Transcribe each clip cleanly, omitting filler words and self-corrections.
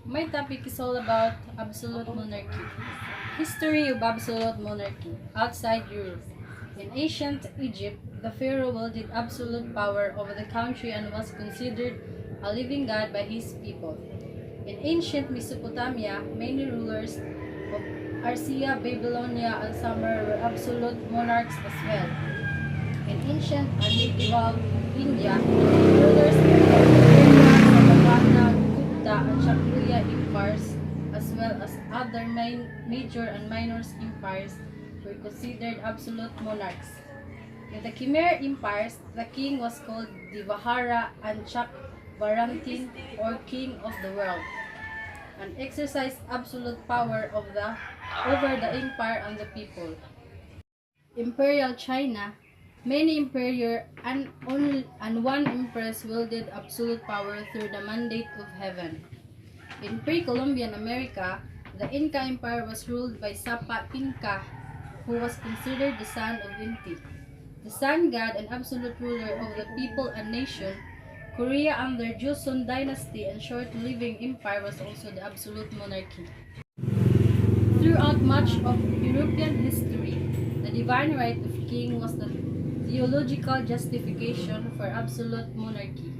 My topic is all about absolute monarchy. History of absolute monarchy outside Europe. In ancient Egypt, the pharaoh wielded absolute power over the country and was considered a living god by his people. In ancient Mesopotamia, many rulers of Arsia, Babylonia, and Sumer were absolute monarchs as well. In ancient and medieval India, rulers of Satavahana, Gupta, and Shakya empires, as well as other major and minor empires, were considered absolute monarchs. In the Khmer empires, the king was called Divahara and Chakbarantin, or king of the world, and exercised absolute power over the empire and the people. Imperial China, many emperor and one empress wielded absolute power through the mandate of heaven. In pre-Columbian America, the Inca Empire was ruled by Sapa Inca, who was considered the son of Inti, the sun god and absolute ruler of the people and nation. Korea under Joseon dynasty and short-living empire was also the absolute monarchy. Throughout much of European history, the divine right of king was the theological justification for absolute monarchy.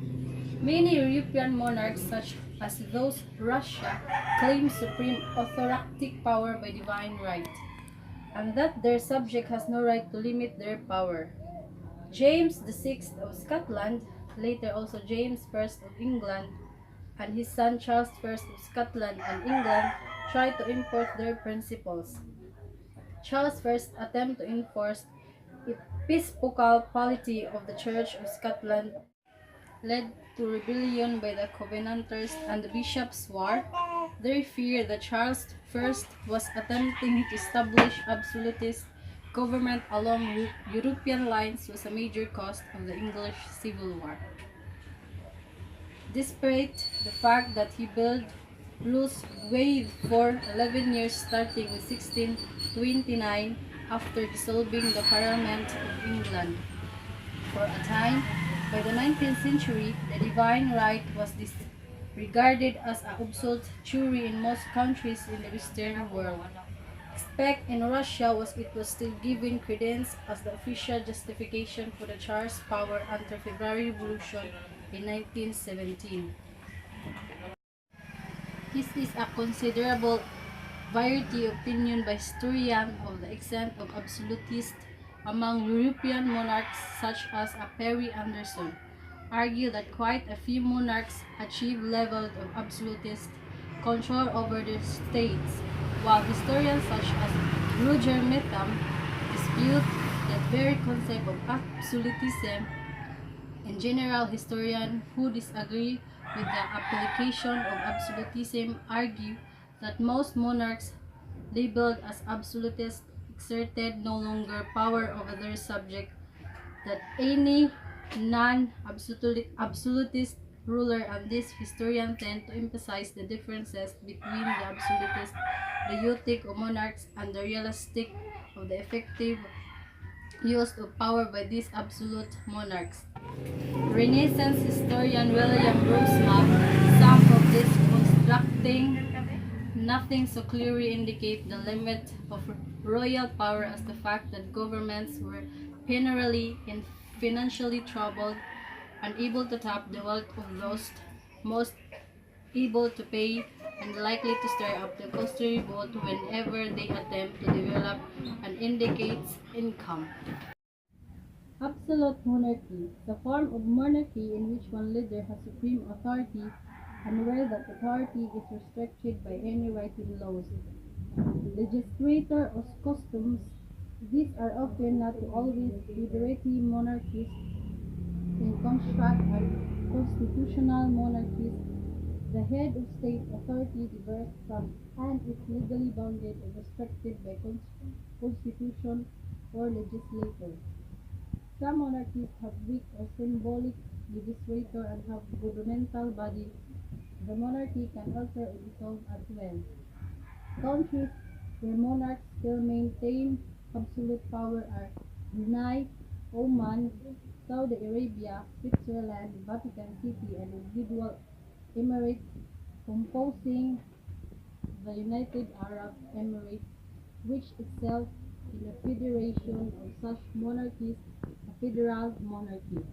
Many European monarchs, such as those Russia, claim supreme authoritative power by divine right, and that their subject has no right to limit their power. James VI of Scotland, later also James I of England, and his son Charles I of Scotland and England tried to import their principles. Charles' first attempt to enforce episcopal polity of the Church of Scotland led to rebellion by the Covenanters and the Bishops' War. They feared that Charles I was attempting to establish absolutist government along European lines was a major cause of the English Civil War. Despite the fact that he built rules waived for 11 years starting in 1629 after dissolving the Parliament of England. For a time, by the 19th century, the divine right was regarded as an absolute jury in most countries in the Western world. Except in Russia it was still given credence as the official justification for the Tsar's power after February Revolution in 1917. This is a considerable variety of opinion by historians of the extent of absolutist among European monarchs such as Perry Anderson argue that quite a few monarchs achieve levels of absolutist control over their states, while historians such as Roger Metham dispute that very concept of absolutism. In general, historians who disagree with the application of absolutism argue that most monarchs labeled as absolutists exerted no longer power over their subject, that any non-absolutist ruler, and these historians tend to emphasize the differences between the absolutist, the eutic of monarchs, and the realistic of the effective use of power by these absolute monarchs. Renaissance historian William Brosma, some of this constructing nothing so clearly indicate the limit of royal power as the fact that governments were generally and financially troubled, unable to tap the wealth of those most able to pay, and likely to stir up the costly revolt whenever they attempt to develop and indicates income. Absolute monarchy, the form of monarchy in which one leader has supreme authority and where that authority is restricted by any written laws. Legislator or customs, these are often not always directly monarchies. In construct and constitutional monarchies, the head of state authority diverges from and is legally bounded and restricted by constitution or legislator. Some monarchies have weak or symbolic legislature and have governmental body. The monarchy can alter or dissolve as well. Countries where monarchs still maintain absolute power are Brunei, Oman, Saudi Arabia, Switzerland, Vatican City, and individual emirates composing the United Arab Emirates, which itself in a federation of such monarchies, a federal monarchy.